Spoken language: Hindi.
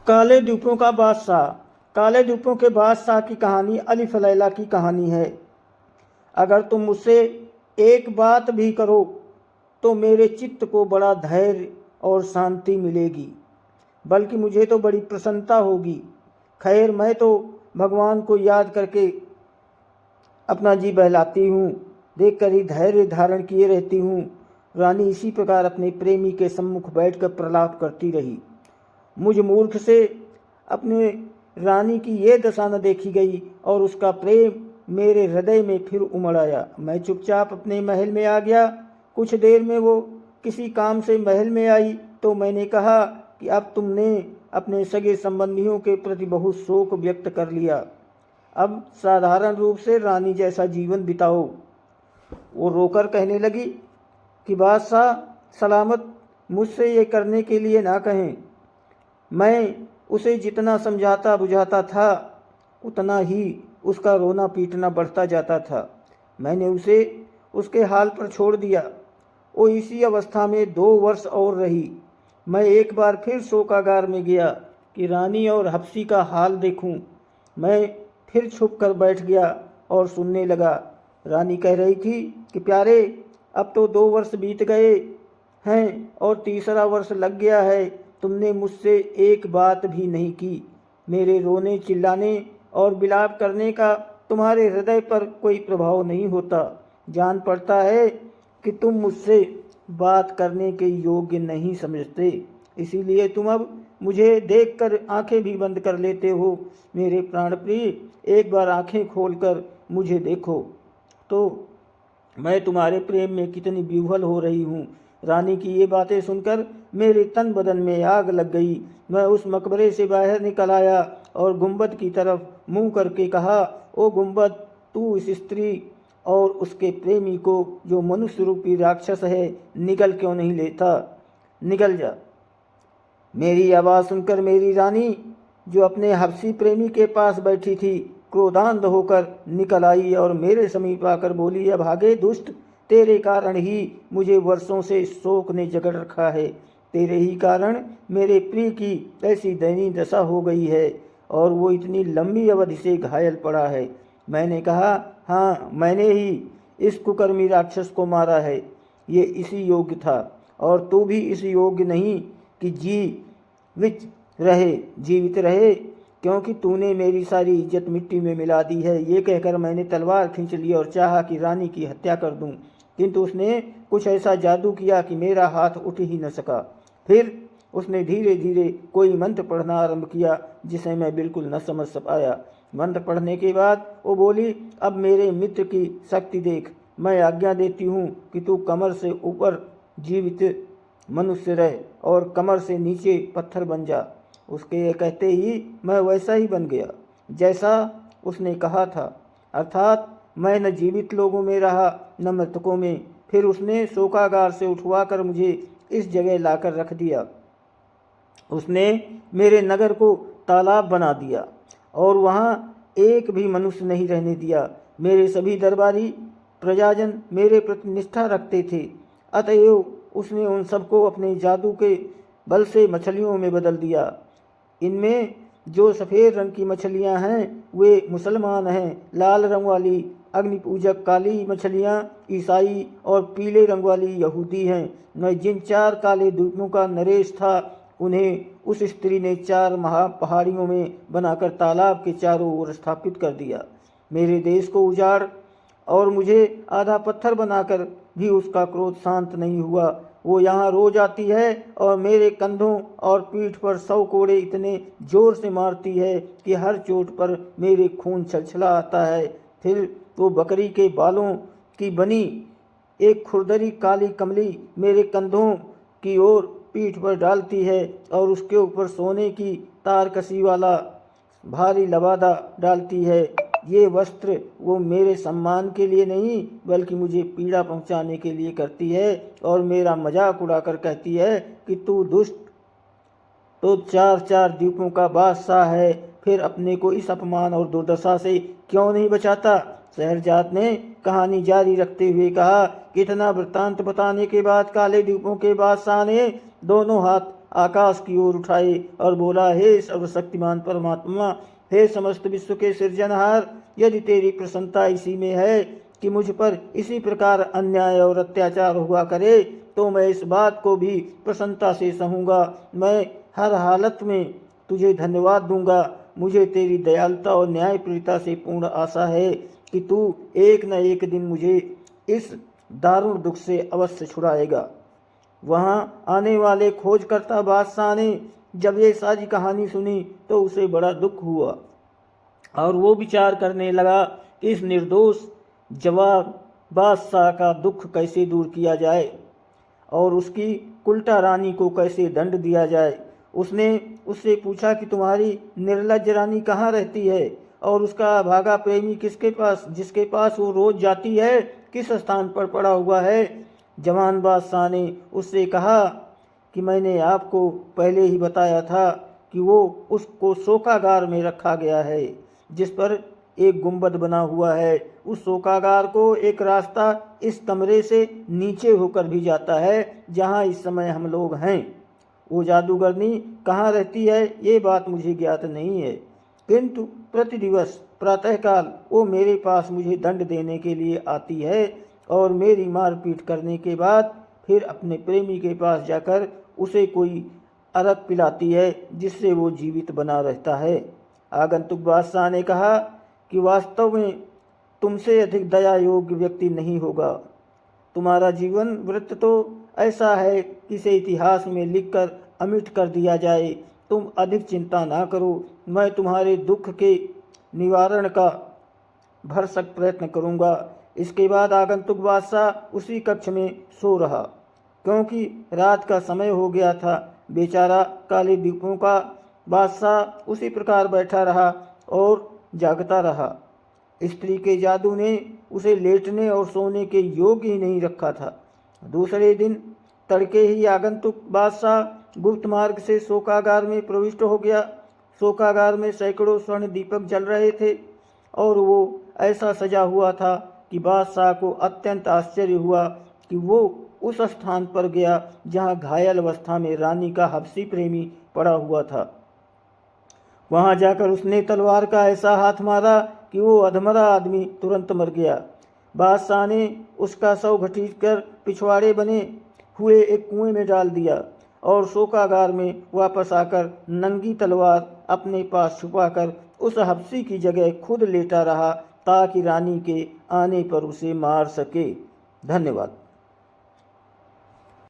काले द्वीपों का बादशाह। काले द्वीपों के बादशाह की कहानी अलिफ लैला की कहानी है। अगर तुम मुझसे एक बात भी करो तो मेरे चित्त को बड़ा धैर्य और शांति मिलेगी, बल्कि मुझे तो बड़ी प्रसन्नता होगी। खैर, मैं तो भगवान को याद करके अपना जी बहलाती हूँ, देखकर ही धैर्य धारण किए रहती हूँ। रानी इसी प्रकार अपने प्रेमी के सम्मुख बैठकर प्रलाप करती रही। मुझ मूर्ख से अपने रानी की ये दशा न देखी गई और उसका प्रेम मेरे हृदय में फिर उमड़ आया। मैं चुपचाप अपने महल में आ गया। कुछ देर में वो किसी काम से महल में आई तो मैंने कहा कि अब तुमने अपने सगे संबंधियों के प्रति बहुत शोक व्यक्त कर लिया, अब साधारण रूप से रानी जैसा जीवन बिताओ। वो रोकर कहने लगी कि बादशाह सलामत, मुझसे ये करने के लिए ना कहें। मैं उसे जितना समझाता बुझाता था उतना ही उसका रोना पीटना बढ़ता जाता था। मैंने उसे उसके हाल पर छोड़ दिया। वो इसी अवस्था में 2 वर्ष और रही। मैं एक बार फिर शोकागार में गया कि रानी और हफ्सी का हाल देखूं। मैं फिर छुप कर बैठ गया और सुनने लगा। रानी कह रही थी कि प्यारे, अब तो 2 वर्ष बीत गए हैं और तीसरा वर्ष लग गया है। तुमने मुझसे एक बात भी नहीं की। मेरे रोने चिल्लाने और विलाप करने का तुम्हारे हृदय पर कोई प्रभाव नहीं होता। जान पड़ता है कि तुम मुझसे बात करने के योग्य नहीं समझते, इसीलिए तुम अब मुझे देखकर आंखें भी बंद कर लेते हो। मेरे प्राण प्रिय, एक बार आंखें खोलकर मुझे देखो तो मैं तुम्हारे प्रेम में कितनी विह्वल हो रही हूँ। रानी की ये बातें सुनकर मेरे तन बदन में आग लग गई। मैं उस मकबरे से बाहर निकल आया और गुंबद की तरफ मुंह करके कहा, ओ गुंबद, तू इस स्त्री और उसके प्रेमी को, जो मनुष्य रूपी राक्षस है, निगल क्यों नहीं लेता? निगल जा। मेरी आवाज़ सुनकर मेरी रानी, जो अपने हफ्सी प्रेमी के पास बैठी थी, क्रोधांध होकर निकल आई और मेरे समीप आकर बोली, अब भागे दुष्ट, तेरे कारण ही मुझे वर्षों से शोक ने जकड़ रखा है। तेरे ही कारण मेरे प्रिय की ऐसी दयनीय दशा हो गई है और वो इतनी लंबी अवधि से घायल पड़ा है। मैंने कहा, हाँ, मैंने ही इस कुकर्मी राक्षस को मारा है। ये इसी योग्य था और तू भी इस योग्य नहीं कि जीवित रहे, क्योंकि तूने मेरी सारी इज्जत मिट्टी में मिला दी है। ये कहकर मैंने तलवार खींच ली और चाहा कि रानी की हत्या कर दूं, किंतु उसने कुछ ऐसा जादू किया कि मेरा हाथ उठ ही न सका। फिर उसने धीरे धीरे कोई मंत्र पढ़ना आरंभ किया जिसे मैं बिल्कुल न समझ पाया। मंत्र पढ़ने के बाद वो बोली, अब मेरे मित्र की शक्ति देख। मैं आज्ञा देती हूँ कि तू कमर से ऊपर जीवित मनुष्य रह और कमर से नीचे पत्थर बन जा। उसके ये कहते ही मैं वैसा ही बन गया जैसा उसने कहा था, अर्थात मैं न जीवित लोगों में रहा न मृतकों में। फिर उसने शोकागार से उठवाकर मुझे इस जगह लाकर रख दिया। उसने मेरे नगर को तालाब बना दिया और वहाँ एक भी मनुष्य नहीं रहने दिया। मेरे सभी दरबारी प्रजाजन मेरे प्रति निष्ठा रखते थे, अतएव उसने उन सबको अपने जादू के बल से मछलियों में बदल दिया। इनमें जो सफ़ेद रंग की मछलियां हैं वे मुसलमान हैं, लाल रंग वाली अग्नि पूजक काली मछलियां ईसाई और पीले रंग वाली यहूदी हैं। मैं जिन 4 काले द्वीपों का नरेश था उन्हें उस स्त्री ने 4 महा पहाड़ियों में बनाकर तालाब के चारों ओर स्थापित कर दिया। मेरे देश को उजाड़ और मुझे आधा पत्थर बनाकर भी उसका क्रोध शांत नहीं हुआ। वो यहाँ रोज आती है और मेरे कंधों और पीठ पर 100 कोड़े इतने जोर से मारती है कि हर चोट पर मेरे खून छलछला आता है। फिर वो बकरी के बालों की बनी एक खुरदरी काली कमली मेरे कंधों की ओर पीठ पर डालती है और उसके ऊपर सोने की तारकसी वाला भारी लबादा डालती है। ये वस्त्र वो मेरे सम्मान के लिए नहीं बल्कि मुझे पीड़ा पहुंचाने के लिए करती है और मेरा मजाक उड़ाकर कहती है कि तू दुष्ट तो 4 द्वीपों का बादशाह है, फिर अपने को इस अपमान और दुर्दशा से क्यों नहीं बचाता? शहरजाद ने कहानी जारी रखते हुए कहा, कितना वृत्तांत बताने के बाद काले द्वीपों के बादशाह ने दोनों हाथ आकाश की ओर उठाए और बोला, हे सर्वशक्तिमान परमात्मा, हे समस्त विश्व के सृजनहार, यदि तेरी प्रसन्नता इसी में है कि मुझ पर इसी प्रकार अन्याय और अत्याचार हुआ करे, तो मैं इस बात को भी प्रसन्नता से सहूँगा। मैं हर हालत में तुझे धन्यवाद दूंगा। मुझे तेरी दयालुता और न्यायप्रियता से पूर्ण आशा है कि तू एक न एक दिन मुझे इस दारुण दुख से अवश्य छुड़ाएगा। वहाँ आने वाले खोजकर्ता बादशाह ने जब ये सारी कहानी सुनी तो उसे बड़ा दुख हुआ और वो विचार करने लगा कि इस निर्दोष जवाब बादशाह का दुख कैसे दूर किया जाए और उसकी कुल्टा रानी को कैसे दंड दिया जाए। उसने उससे पूछा कि तुम्हारी निर्लज्ज रानी कहाँ रहती है और उसका भागा प्रेमी जिसके पास वो रोज जाती है, किस स्थान पर पड़ा हुआ है। जवान बादशाह ने उससे कहा कि मैंने आपको पहले ही बताया था कि वो उसको शोकागार में रखा गया है, जिस पर एक गुंबद बना हुआ है। उस शोकागार को एक रास्ता इस कमरे से नीचे होकर भी जाता है जहाँ इस समय हम लोग हैं। वो जादूगरनी कहाँ रहती है ये बात मुझे ज्ञात नहीं है, किंतु प्रतिदिवस प्रातःकाल वो मेरे पास मुझे दंड देने के लिए आती है और मेरी मारपीट करने के बाद फिर अपने प्रेमी के पास जाकर उसे कोई अरक पिलाती है जिससे वो जीवित बना रहता है। आगंतुक बादशाह ने कहा कि वास्तव में तुमसे अधिक दया योग्य व्यक्ति नहीं होगा। तुम्हारा जीवन वृत्त तो ऐसा है कि इसे इतिहास में लिखकर अमिट कर दिया जाए। तुम अधिक चिंता ना करो, मैं तुम्हारे दुख के निवारण का भरसक प्रयत्न करूंगा। इसके बाद आगंतुक बादशाह उसी कक्ष में सो रहा, क्योंकि रात का समय हो गया था। बेचारा काले द्वीपों का बादशाह उसी प्रकार बैठा रहा और जागता रहा। स्त्री के जादू ने उसे लेटने और सोने के योग्य ही नहीं रखा था। दूसरे दिन तड़के ही आगंतुक बादशाह गुप्त मार्ग से शोकागार में प्रविष्ट हो गया। शोकागार में सैकड़ों स्वर्ण दीपक जल रहे थे और वो ऐसा सजा हुआ था कि बादशाह को अत्यंत आश्चर्य हुआ कि वो उस स्थान पर गया जहाँ घायल अवस्था में रानी का हबसी प्रेमी पड़ा हुआ था। वहां जाकर उसने तलवार का ऐसा हाथ मारा कि वो अधमरा आदमी तुरंत मर गया। बादशाह ने उसका शव घसीटकर पिछवाड़े बने हुए एक कुएं में डाल दिया और शोकागार में वापस आकर नंगी तलवार अपने पास छुपाकर उस हबसी की जगह खुद लेटा रहा ताकि रानी के आने पर उसे मार सके। धन्यवाद।